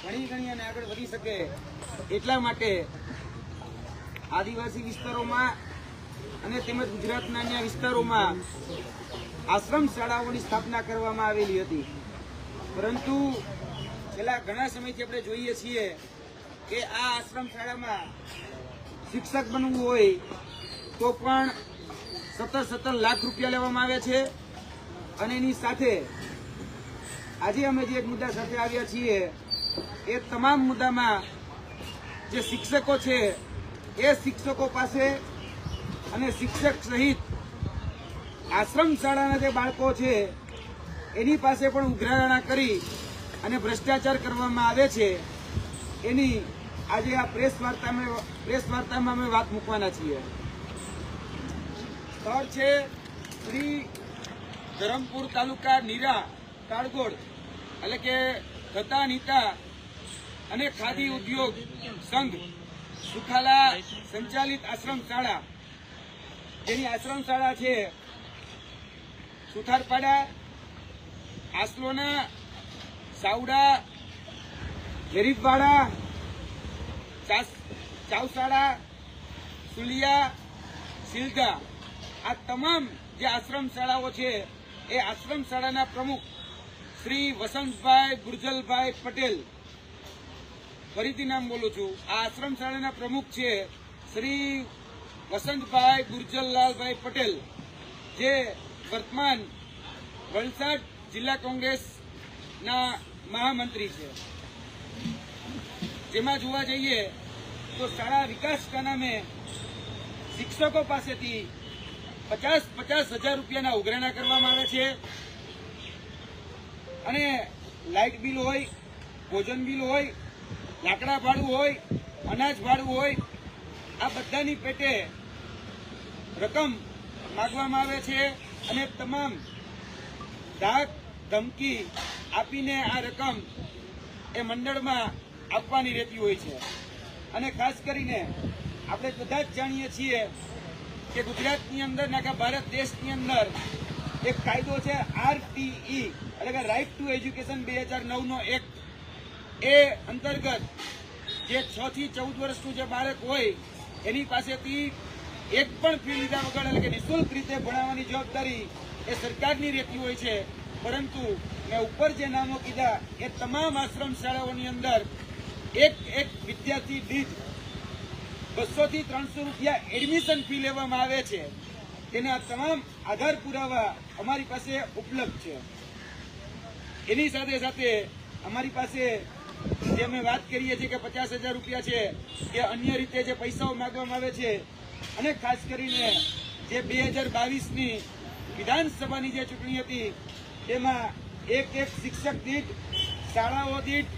ઘણી અને આગળ વધી શકે એટલા માટે આદિવાસી વિસ્તારોમાં અને તેમજ ગુજરાતના અન્ય વિસ્તારોમાં આશ્રમ શાળાઓની સ્થાપના કરવામાં આવેલી હતી, પરંતુ છેલ્લા ઘણા સમયથી આપણે જોઈએ છીએ કે આ આશ્રમ શાળામાં શિક્ષક બનવું હોય તો પણ 17 લાખ રૂપિયા લેવામાં આવે છે। અને એની સાથે આજે અમે જે એક મુદ્દા સાથે આવ્યા છીએ એ તમામ મુદ્દામાં જે શિક્ષકો છે એ શિક્ષકો પાસે અને શિક્ષક સહિત આશ્રમ શાળાના જે બાળકો છે એની પાસે પણ ઉઘરાણા કરી અને ભ્રષ્ટાચાર કરવામાં આવે છે એની આજે આ પ્રેસ વાર્તામાં અમે વાત મૂકવાના છીએ। સ્થળ છે શ્રી ધરમપુર તાલુકા નીરા કાળગોળ એટલે કે થતા નીતા અને ખાદી ઉદ્યોગ સંઘ સુખાલા સંચાલિત આશ્રમ શાળા, જેની આશ્રમ શાળા છે સુથારપાડા, આસલોના, સાવડા, ગેરીબવાડા, ચાવસાડા, સુલિયા, સિલધા, આ તમામ જે આશ્રમ શાળાઓ છે એ આશ્રમ શાળાના પ્રમુખ શ્રી વસંતભાઈ ગુર્જલભાઈ પટેલ, ફરીથી નામ બોલું છું, આ આશ્રમ શાળાના પ્રમુખ છે શ્રી વસંતભાઈ ગુર્જરલાલભાઈ પટેલ, જે વર્તમાન વલસાડ જિલ્લા કોંગ્રેસના મહામંત્રી છે। જેમાં જોવા જઈએ તો શાળા વિકાસના નામે શિક્ષકો પાસેથી 50,000 રૂપિયાના ઉઘરાણા કરવામાં આવે છે અને લાઇટ બિલ હોય, ભોજન બિલ હોય, લાકડા ભાડું હોય, અનાજ ભાડું હોય, આ બધાની પેટે રકમ માગવામાં આવે છે અને તમામ ધાક ધમકી આપીને આ રકમ એ મંડળમાં આપવાની રહેતી હોય છે। અને ખાસ કરીને આપણે બધા જ જાણીએ છીએ કે ગુજરાતની અંદર આખા ભારત દેશની અંદર એક કાયદો છે RTE એટલે કે રાઇટ ટુ એજ્યુકેશન 2009નો એક્ટ, એ અંતર્ગત જે 6 થી 14 વર્ષનું જે બાળક હોય એની પાસેથી એક પણ ફી લીધા વગર એટલે કે નિઃશુલ્ક રીતે ભણાવવાની જવાબદારી એ સરકારની રહેતી હોય છે। પરંતુ મેં ઉપર જે નામો કીધા એ તમામ આશ્રમ શાળાઓની અંદર એક વિદ્યાર્થી દીઠ 200 થી 300 રૂપિયા એડમિશન ફી લેવામાં આવે છે। તેના તમામ આધાર પુરાવા અમારી પાસે ઉપલબ્ધ છે। એની સાથે સાથે અમારી પાસે જે અમે વાત કરીએ છીએ કે 50,000 રૂપિયા છે કે અન્ય રીતે જે પૈસાઓ માંગવામાં આવે છે, અને ખાસ કરીને જે 2022ની વિધાનસભાની જે ચૂંટણી હતી તેમાં એક શિક્ષક દીઠ, શાળાઓ દીઠ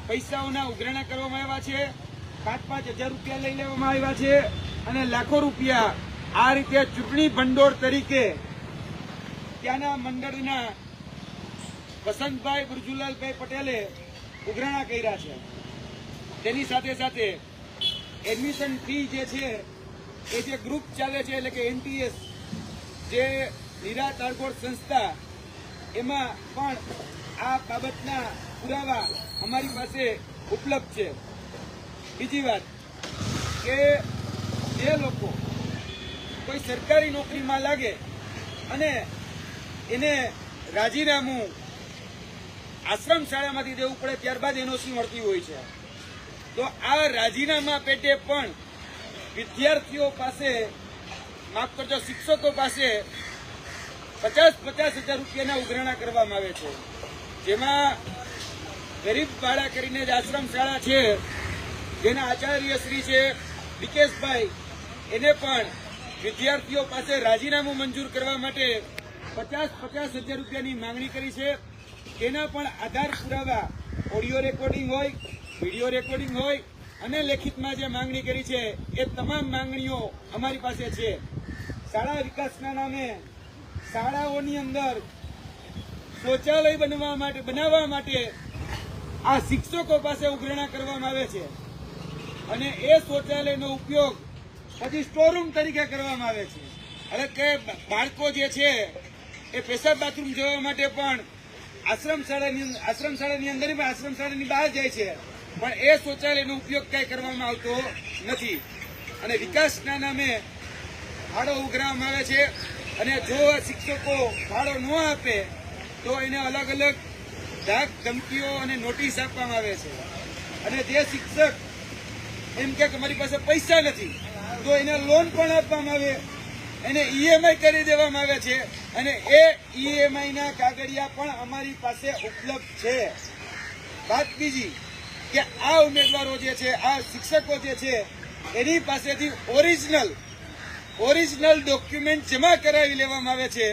પૈસાઓના ઉઘરાણા કરવામાં આવ્યા છે, 5,000 રૂપિયા લઈ લેવામાં આવ્યા છે અને લાખો રૂપિયા આ રીતે ચૂંટણી ભંડોળ તરીકે ત્યાંના મંડળના વસંતભાઈ ગુર્જરલાલભાઈ પટેલે ઉઘરાણા કર્યા છે। તેની સાથે સાથે એડમિશન ફી જે છે એ જે ગ્રુપ ચાલે છે એટલે કે NTS જે નીરા કાળગોળ સંસ્થા, એમાં પણ આ બાબતના પુરાવા અમારી પાસે ઉપલબ્ધ છે। બીજી વાત કે જે લોકો કોઈ સરકારી નોકરીમાં લાગે અને એને રાજીનામું આશ્રમ શાળામાંથી દેવું પડે ત્યારબાદ NOC મળતી હોય છે, તો આ રાજીનામા પેટે પણ વિદ્યાર્થીઓ પાસે, માફ કરજો, શિક્ષકો પાસે 50,000 રૂપિયાના ઉઘરાણા કરવામાં આવે છે। જેમાં ગરીબવાડા કરીને જ આશ્રમ શાળા છે જેના આચાર્ય શ્રી છે વિકેશભાઈ, એને પણ વિદ્યાર્થીઓ પાસે રાજીનામું મંજૂર કરવા માટે 50,000 રૂપિયાની માંગણી કરી છે। તેના પણ આધાર પુરાવા ઓડિયો રેકોર્ડિંગ હોય, વિડીયો રેકોર્ડિંગ હોય અને લેખિતમાં જે માંગણી કરી છે એ તમામ માંગણીઓ અમારી પાસે છે। શાળા વિકાસના નામે શાળાઓની અંદર શૌચાલય બનાવવા માટે આ શિક્ષકો પાસે ઉઘરાણા કરવામાં આવે છે અને એ શૌચાલયનો ઉપયોગ પછી સ્ટોરરૂમ તરીકે કરવામાં આવે છે। એટલે કે બાળકો જે છે એ પેશાબ બાથરૂમ જવા માટે પણ આશ્રમ શાળાની અંદર આશ્રમ શાળાની બહાર જાય છે, પણ એ શૌચાલયનો ઉપયોગ કઈ કરવામાં આવતો નથી અને વિકાસના નામે ભાડો ઉઘરાવવામાં આવે છે. અને જો શિક્ષકો ભાડો ન આપે તો એને અલગ અલગ ધાક ધમકીઓ અને નોટિસ આપવામાં આવે છે. અને જે શિક્ષક એમ કે મારી પાસે પૈસા નથી તો એને લોન પણ આપવામાં આવે, એને ઈએમઆઈ કરી દેવામાં આવે છે અને એ ઈએમઆઈના કાગળિયા પણ અમારી પાસે ઉપલબ્ધ છે. વાત બીજી કે આ ઉમેદવારો જે છે, આ શિક્ષકો જે છે એની પાસેથી ઓરિજિનલ ડોક્યુમેન્ટ જમા કરાવી લેવામાં આવે છે.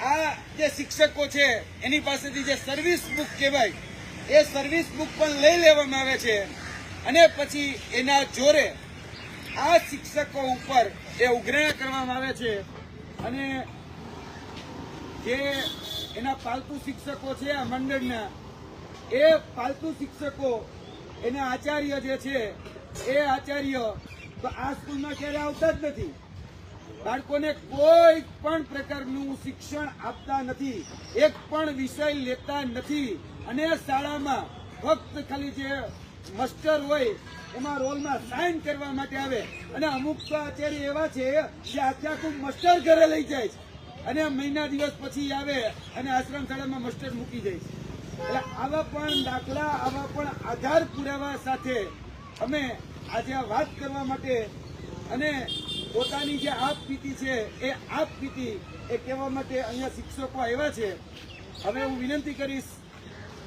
આ જે શિક્ષકો છે એની પાસેથી જે સર્વિસ બુક કહેવાય એ સર્વિસ બુક પણ લઈ લેવામાં આવે છે અને પછી એના જોરે આ શિક્ષકો ઉપર એ ઉઘરાણા કરવામાં આવે છે. અને જે એના પાલતુ શિક્ષકો છે આ મંડળના, એ પાલતુ શિક્ષકો એના આચાર્ય જે છે એ આચાર્ય તો આ સ્કૂલમાં ક્યારે આવતા જ નથી, બાળકોને કોઈ પણ પ્રકારનું શિક્ષણ આપતા નથી, એક પણ વિષય લેતા નથી અને શાળામાં ફક્ત ખાલી જે માસ્ટર હોય એમાં રોલમાં સાઇન કરવા માટે આવે. અને અમુક તો આચાર્ય એવા છે જે આખું માસ્ટર ઘરે લઈ જાય છે અને મહિના દિવસ પછી આવે અને આશ્રમ શાળામાં માસ્ટર મૂકી જાય છે. એટલે આવા પણ દાખલા, આવા પણ આધાર પુરાવા સાથે અમે આજે આ વાત કરવા માટે અને પોતાની જે આપવીતી છે એ આપવીતી એ કહેવા માટે અહીંયા શિક્ષકો આવ્યા છે. હવે હું વિનંતી કરીશ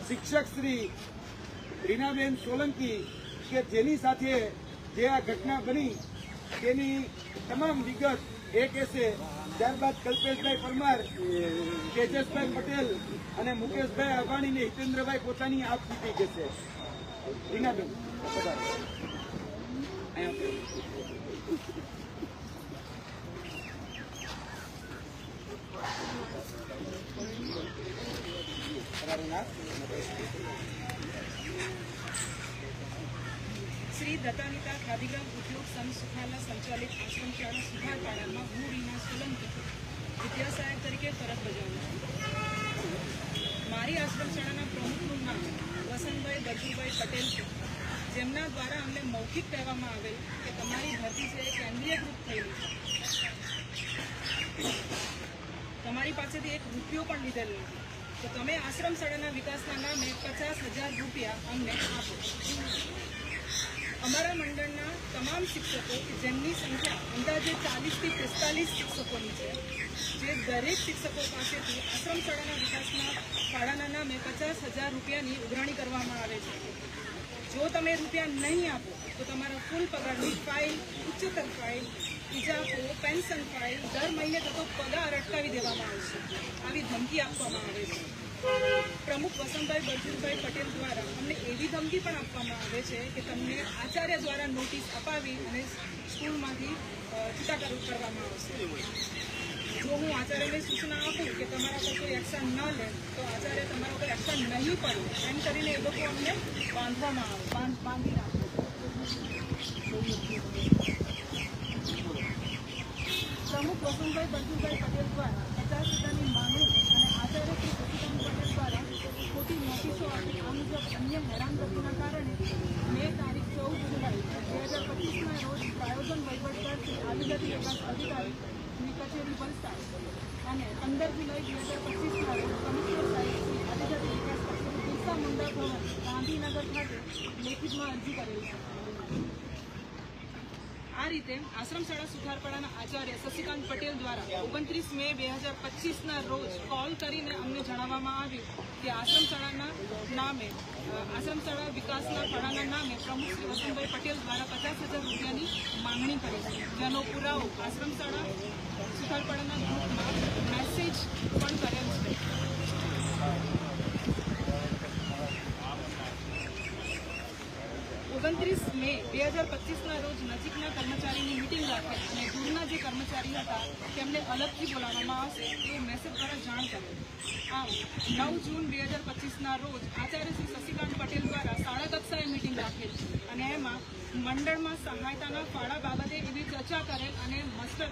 શિક્ષક શ્રી રીનાબેન સોલંકી કે જેની સાથે જે આ ઘટના બની તેની તમામ વિગત એ કહેશે. ત્યારબાદ કલ્પેશભાઈ પરમાર, તેજસભાઈ પટેલ અને મુકેશભાઈ અભાણી ને હિતેન્દ્રભાઈ પોતાની આપવીતી કહેશે. રીનાબેન શ્રી દત્તાનિતા ખાદીગ્રામ ઉદ્યોગ સંઘ સુખાલા સંચાલિત આશ્રમ શાળા સુધારપાડામાં હું રીના સોલંકી વિદ્યાસહાયક તરીકે ફરજ બજાવું છું. મારી આશ્રમ શાળાના પ્રમુખનું નામ વસંતભાઈ બચુભાઈ પટેલ છે, જેમના દ્વારા અમને મૌખિક કહેવામાં આવેલ કે તમારી ભરતી છે એ કેન્દ્રીયકૃત થયેલી છે, તમારી પાસેથી એક રૂપિયો પણ લીધેલ નથી, તો તમે આશ્રમ શાળાના વિકાસના નામે 50,000 રૂપિયા અમને આપો. અમારા મંડળના તમામ શિક્ષકો કે જેમની સંખ્યા અંદાજે 40 થી 45 શિક્ષકોની છે, જે દરેક શિક્ષકો પાસેથી આશ્રમ શાળાના વિકાસના ફાળાના નામે 50,000 રૂપિયાની ઉઘરાણી કરવામાં આવે છે. જો તમે રૂપિયા નહીં આપો તો તમારા ફૂલ પગારની ફાઇલ, ઉચ્ચતર ફાઇલ, ઇજાફો, પેન્શન ફાઇલ, દર મહિને થતો પગાર અટકાવી દેવામાં આવશે, આવી ધમકી આપવામાં આવે છે. પ્રમુખ વસંતભાઈ બળજીભાઈ પટેલ દ્વારા અમને એવી ધમકી પણ આપવામાં આવે છે કે તમને આચાર્ય દ્વારા નોટિસ અપાવી અને સ્કૂલમાંથી છૂટા કરવામાં આવશે. જો હું આચાર્યને સૂચના આપું કે તમારા પર કોઈ એક્શન ન લે તો આચાર્ય તમારા પર એક્શન નહીં પડે એમ કરીને એ લોકો અમને બાંધવામાં આવે, બાંધી નાખે. પ્રમુખ વસંતભાઈ બળજીભાઈ પટેલ દ્વારા 50,000ની માંગણી અને આચાર્ય શ્રી સચિદાનંદ પટેલ દ્વારા ખોટી નોટિસો આપી આ મુજબ અન્ય હેરાનગતિના કારણે મે તારીખ 14 જુલાઈ 2025ના રોજ આયોજન વહીવટદાર શ્રી આદિજાતિ વિકાસ અધિકારીની કચેરી વલસાડ અને 15 જુલાઈ 2025ના રોજ કમિશનર સાહેબ શ્રી આદિજાતિ વિકાસ કચેરી બિરસા મુંડા ભવન ગાંધીનગર ખાતે લેખિતમાં અરજી કરેલ છે. આ રીતે આશ્રમ શાળા સુધારપાડાના આચાર્ય શશિકાંત પટેલ દ્વારા 29 મે 2025ના રોજ કોલ કરીને અમને જણાવવામાં આવ્યું કે આશ્રમ શાળાના નામે આશ્રમ શાળા વિકાસના ફાળાના નામે પ્રમુખ શ્રી વસંતભાઈ પટેલ દ્વારા 50,000 રૂપિયાની માંગણી કરી છે, જેનો પુરાવો આશ્રમ શાળા સુધારપાડાના ગ્રુપમાં મેસેજ પણ કરેલ છે. 29 મે 2025ના રોજ નજીકના કર્મચારીની મિટિંગ રાખેલ અને દૂરના જે કર્મચારી હતા તેમને અલગથી બોલાવવામાં આવશે એવું મેસેજ દ્વારા જાણ કરેલ. આમ 9 જૂન 2025ના રોજ આચાર્ય શ્રી શશિકાંત પટેલ દ્વારા શાળા કક્ષાએ મિટિંગ રાખેલ અને એમાં મંડળમાં સહાયતાના ફાળા બાબતે એવી ચર્ચા કરેલ અને માસ્ટર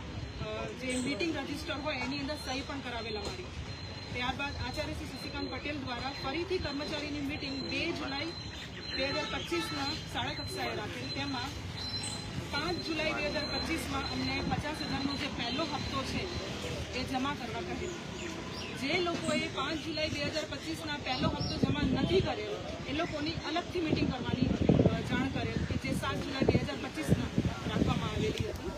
જે મિટિંગ રજીસ્ટર હોય એની અંદર સહી પણ કરાવેલ અમારી. ત્યારબાદ આચાર્ય શ્રી શશિકાંત પટેલ દ્વારા ફરીથી કર્મચારીની મિટિંગ 2 જુલાઈ 2025 શાળા કક્ષાએ રાખેલ. તેમાં 5 જુલાઈ 2025 અમને 50,000નો જે પહેલો હપ્તો છે એ જમા કરવા કહેલું. જે લોકોએ 5 જુલાઈ 2025 પહેલો હપ્તો જમા નથી કર્યો એ લોકોની અલગથી મિટિંગ કરવાની જાણ કરેલ કે જે 7 જુલાઈ 2025 રાખવામાં આવેલી હતી.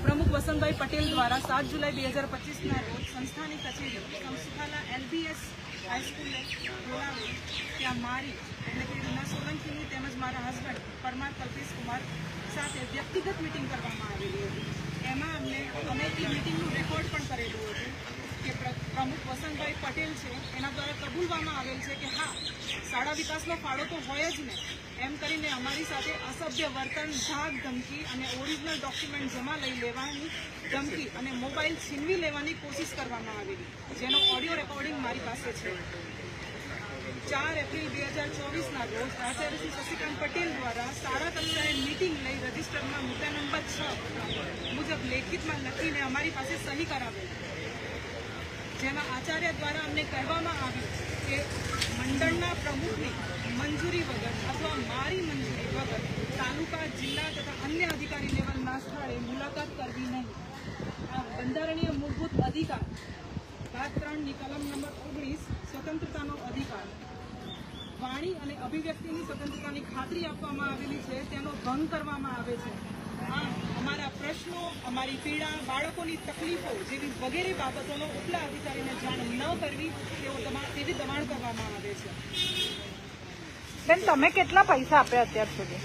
પ્રમુખ વસંતભાઈ પટેલ દ્વારા 7 જુલાઈ 2025 રોજ સંસ્થાની કચેરી સંસ્થાના LBS હાઈસ્કૂલને બોલાવી ત્યાં મારી એટલે કે રીના સોલંકીની તેમજ મારા હસબન્ડ પરમાર કલ્પેશ કુમાર સાથે વ્યક્તિગત મિટિંગ કરવામાં આવેલી હતી. એમાં અમે એ મિટિંગનું રેકોર્ડ પણ કરેલું હતું કે પ્રમુખ વસંતભાઈ પટેલ છે એના દ્વારા કબૂલવામાં આવેલ છે કે હા શાળા વિકાસનો ફાળો તો હોય જ ને એમ કરીને અમારી સાથે અસભ્ય વર્તન, ધાક ધમકી અને ઓરિજિનલ ડોક્યુમેન્ટ જમા લઈ લેવાની ધમકી અને મોબાઈલ છીનવી લેવાની કોશિશ કરવામાં આવેલી, જેનો ઓડિયો રેકોર્ડિંગ મારી પાસે છે. 4 એપ્રિલ 2024 રોજ આચાર્ય શ્રી શશિકાંત પટેલ દ્વારા શાળા કક્ષાએ મિટિંગ લઈ રજિસ્ટરમાં મુદ્દા નંબર 6 મુજબ લેખિતમાં લખીને અમારી પાસે સહી કરાવેલ, જેમાં આચાર્ય દ્વારા અમને કહેવામાં આવ્યું કે મંડળના પ્રમુખની મંજૂરી વગર અથવા મારી મંજૂરી વગર તાલુકા, જિલ્લા તથા અન્ય અધિકારી લેવલના સ્થળે મુલાકાત કરવી નહીં. આ બંધારણીય મૂળભૂત અધિકાર ભાગ 3 ની કલમ નંબર 19 સ્વતંત્રતાનો અધિકાર, વાણી અને અભિવ્યક્તિની સ્વતંત્રતાની ખાતરી આપવામાં આવેલી છે તેનો ભંગ કરવામાં આવે છે. અમારા પ્રશ્નો, અમારી પીડા, બાળકોની તકલીફો જેવી વગેરે બાબતોનો ઉપલા અધિકારીને જાણ ન કરવી તેવી દબાણ કરવામાં આવે છે. બેન, તમે કેટલા પૈસા આપ્યા અત્યાર સુધી?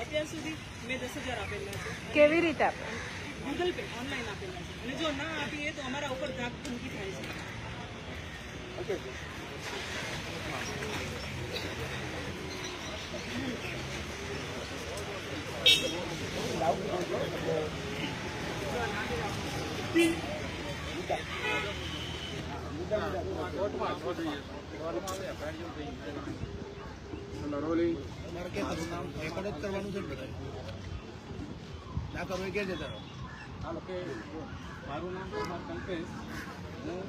અત્યાર સુધી મેં 10,000 આપેલા છે. કેવી રીતે આપ્યા? ગૂગલ પે ઓનલાઈન આપેલા છે અને જો ના આપીએ તો અમારા ઉપર ધાક ધમકી થાય છે. મારું નામ પરમાર કલ્પેશ, હું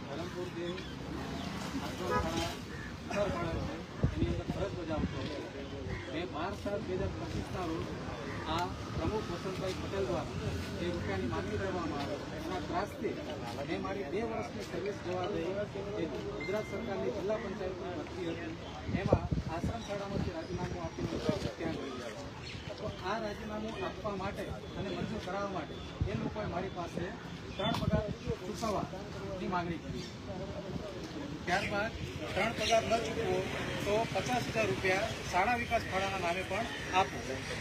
ધરમપુર જે એની અંદર ફરજ બજાવતો. મેં 12/7/2025 રોજ આ પ્રમુખ વસંતભાઈ પટેલ દ્વારા જે રૂપિયાની માંગણી કરવામાં આવે એના ત્રાસથી મેં મારી 2 વર્ષની સર્વિસ જવા દઈ જે ગુજરાત સરકારની જિલ્લા પંચાયતની ભરતી હતી એમાં આશ્રમ શાળામાંથી રાજીનામું આપીને ત્યાં ગઈ. તો આ રાજીનામું આપવા માટે અને મંજૂર કરાવવા માટે એ લોકોએ મારી પાસે 3 પગાર ચૂકવવાની માગણી કરી. ત્યારબાદ 3 પગાર ન ચૂકવો તો 50,000 રૂપિયા શાળા વિકાસ ફાળાના નામે પણ આપો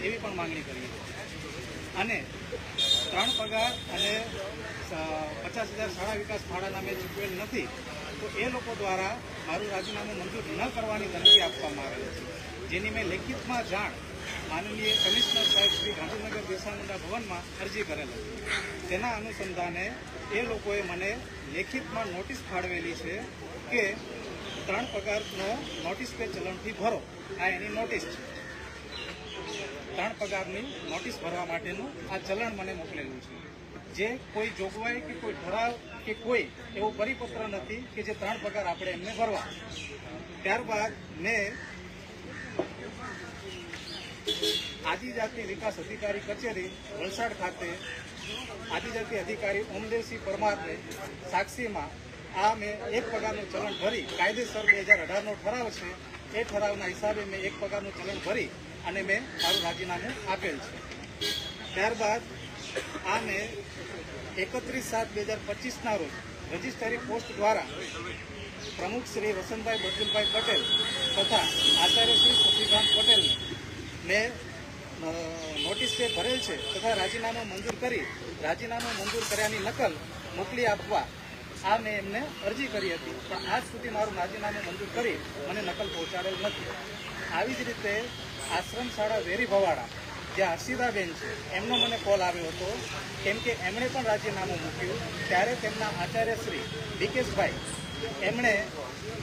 એવી પણ માંગણી કરી. અને 3 પગાર અને 50,000 શાળા વિકાસ ફાળા નામે ચૂકવેલ નથી તો એ લોકો દ્વારા મારું રાજીનામું મંજૂર ન કરવાની ધમકી આપવામાં આવેલ છે, જેની મેં લેખિતમાં જાણ માનનીય કમિશનર સાહેબ શ્રી ગાંધીનગર બિરસા મુંડા ભવનમાં અરજી કરેલ હતી. તેના અનુસંધાને એ લોકોએ મને લેખિતમાં નોટિસ ફાળવેલી છે કે 3 પગારનો નોટિસ પે ચલણ ફી ભરો. આ એની નોટિસ છે. 3 પગારની નોટિસ ભરવા માટેનું આ ચલણ મને મોકલેલું છે, જે કોઈ જોગવાઈ કે કોઈ ઠરાવ કે કોઈ એવો પરિપત્ર નથી કે જે 3 પગાર આપણે એમને ભરવા. ત્યારબાદ મેં આદિજાતિ વિકાસ અધિકારી કચેરી વલસાડ ખાતે આદિજાતિ અધિકારી ઓમદેવસિંહ પરમારને સાક્ષીમાં આ મેં 1 પગારનું ચલણ ભરી, કાયદેસર 2018નો ઠરાવ છે એ ઠરાવના હિસાબે મેં 1 પગારનું ચલણ ભરી અને મેં મારું રાજીનામું આપેલ છે. ત્યારબાદ આ મેં 31/7/2025 રોજ રજિસ્ટરી પોસ્ટ દ્વારા પ્રમુખ શ્રી વસંતભાઈ બદુલભાઈ પટેલ તથા આચાર્ય શ્રી શશિકાંત પટેલને મેં નોટિસ જે ભરેલ છે તથા રાજીનામું મંજૂર કરી રાજીનામું મંજૂર કર્યાની નકલ મોકલી આપવા આ મેં એમને અરજી કરી હતી, પણ આજ સુધી મારું રાજીનામું મંજૂર કરી મને નકલ પહોંચાડેલ નથી. આવી જ રીતે આશ્રમ શાળા વેરી ભવાડા જે હર્ષિદાબેન છે એમનો મને કોલ આવ્યો હતો, કેમ કે એમણે પણ રાજીનામું મૂક્યું. ત્યારે તેમના આચાર્ય શ્રી ડીકેશભાઈ એમણે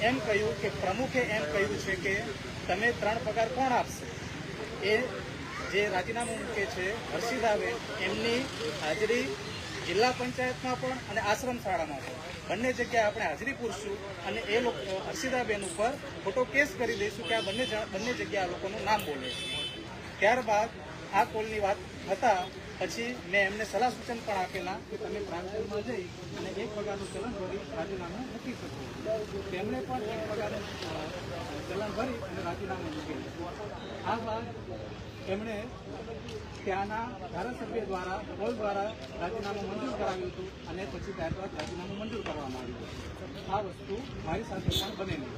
એમ કહ્યું કે પ્રમુખે એમ કહ્યું છે કે તમે 3 પગાર કોણ આપશે. એ જે રાજીનામું મૂકે છે હર્ષિદાબેન એમની હાજરી જિલ્લા પંચાયતમાં પણ અને આશ્રમ શાળામાં પણ બંને જગ્યાએ આપણે હાજરી પૂરશું અને એ લોકો હર્ષિદાબેન ઉપર ખોટો કેસ કરી દઈશું કે આ બંને જગ્યાએ આ લોકોનું નામ બોલે છે. ત્યારબાદ આ કોલની વાત થતાં પછી મેં એમને સલાહ સૂચન પણ આપેલા કે તમે પ્રાંતમાં જઈ અને 1 પગારનું ચલણ ભરી રાજીનામું મૂકી શકો. તેમણે પણ 1 પગારનું ચલણ ભરી અને રાજીનામું મૂકેલું. આ બાદ એમણે ત્યાંના ધારાસભ્ય દ્વારા કોલ દ્વારા રાજીનામું મંજૂર કરાવ્યું હતું અને પછી ત્યારબાદ રાજીનામું મંજૂર કરવામાં આવ્યું. આ વસ્તુ મારી સાથે પણ બનેલી.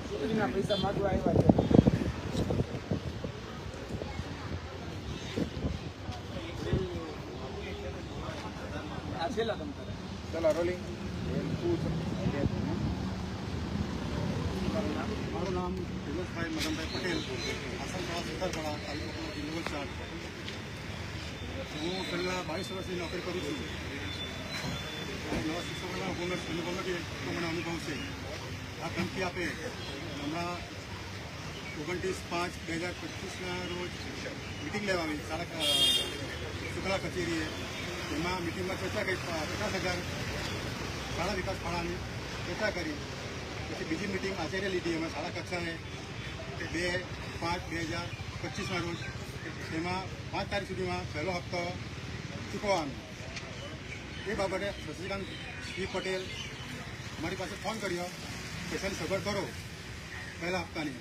ચૂંટણીના પૈસા માગવા આવ્યા છે. આ છેલ્લા તમ તારે ચલો રોલિંગ. મારું નામ દિનેશભાઈ મદનભાઈ પટેલ, આસનસોડા સુથારપાડા, તાલુકો જિલ્લો વલસાડ. હું છેલ્લા 22 વર્ષથી નોકરી કરું છું. નવા શિક્ષકોના અનુભવ નથી તો મને અનુભવ છે. આ ધમકી આપે હમણાં 29/5/2025ના રોજ મિટિંગ લેવાની શુક્લા કચેરીએ. એમાં મિટિંગમાં ચર્ચા કરી 50,000 શાળા વિકાસ ફાળાની ચર્ચા કરી. પછી બીજી મિટિંગ આચાર્ય લીધી અમે શાળા કક્ષાએ 2/5/2025ના રોજ. એમાં 5 તારીખ સુધીમાં પહેલો હપ્તો ચૂકવવાનો. એ બાબતે શશિકાંત જી પટેલ મારી પાસે ફોન કર્યો, પૈસાની સગવડ કરો પહેલા હપ્તાની.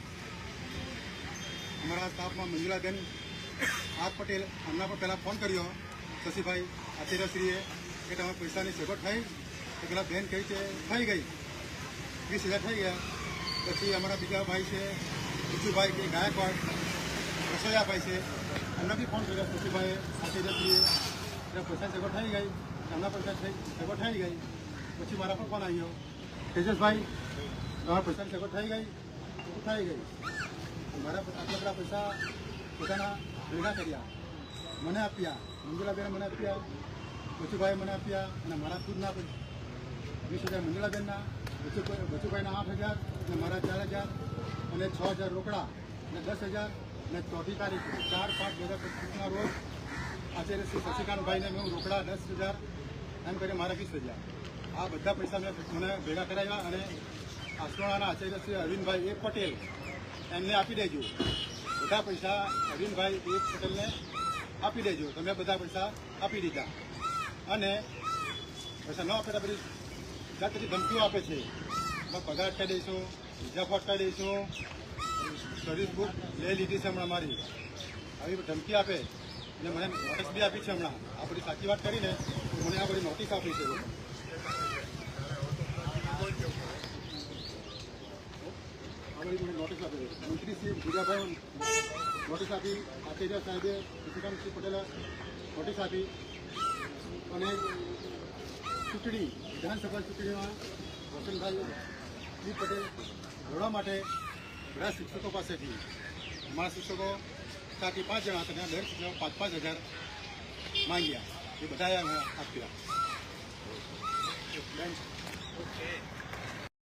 અમારા સ્ટાફમાં મંજુલાબેન આર પટેલ એમના પર પહેલાં ફોન કર્યો શશીભાઈ આચાર્યશ્રીએ કે તમારે પૈસાની સગવડ થઈ તો પેલા બેન કહી છે થઈ ગઈ, 20,000 થઈ ગયા. પછી અમારા બીજા ભાઈ છે વિજુભાઈ કે ગાયકવાડ રસોયાભાઈ છે, એમને બી ફોન કર્યો શશીભાઈ આચાર્યશ્રીએ એટલે પૈસાની સગવડ થઈ ગઈ, એમના પૈસા સગવડ થઈ ગઈ. પછી મારા પર ફોન આવ્યો તેજસભાઈ તમારા પૈસાની સગવડ થઈ ગઈ થઈ ગઈ. મારા આટલા બધા પૈસા પોતાના ભેગા કર્યા, મને આપ્યા, મંજુલાબેને મને આપ્યા, બચુભાઈએ મને આપ્યા અને મારા ખુદના 20,000 મંજુલાબેનના, બચુભાઈના 8,000 અને મારા 4,000 અને 6,000 રોકડા અને 10,000 અને 4મી તારીખ 4/5/2025ના રોજ આચાર્ય શ્રી શશિકાંતભાઈને મેં રોકડા 10,000 એમ કરીને મારા 20,000 આ બધા પૈસા મેં મને ભેગા કરાવ્યા અને આસવાડાના આચાર્ય શ્રી અરવિંદભાઈ એ પટેલ એમને આપી દેજો. બધા પૈસા અરવિંદભાઈ એ પટેલને આપી દેજો. તમે બધા પૈસા આપી દીધા અને પૈસા ન આપે તો બધી જાતની ધમકીઓ આપે છે. પગાર અટકાવી દઈશું, વિઝા અટકાવી દઈશું, સર્વિસ બુક લઈ લીધી છે હમણાં મારી, આવી ધમકી આપે અને મને નોટિસ બી આપી છે હમણાં. આ બધી સાચી વાત કરીને મને આ બધી નોટિસ આપી છે. નોટિસ આપી મંત્રી શ્રી ભૂજાભાઈ નોટિસ આપી, આચાર્ય સાહેબે શશિકાંતસિંહ પટેલે નોટિસ આપી અને ચૂંટણી વિધાનસભા ચૂંટણીમાં વસંતભાઈ જી પટેલ લડવા માટે બધા શિક્ષકો પાસેથી અમારા શિક્ષકો 4 થી 5 જણા હતા, દરેક શિક્ષકો 5,000 માંગ્યા. એ બધાએ અમે આપ્યા.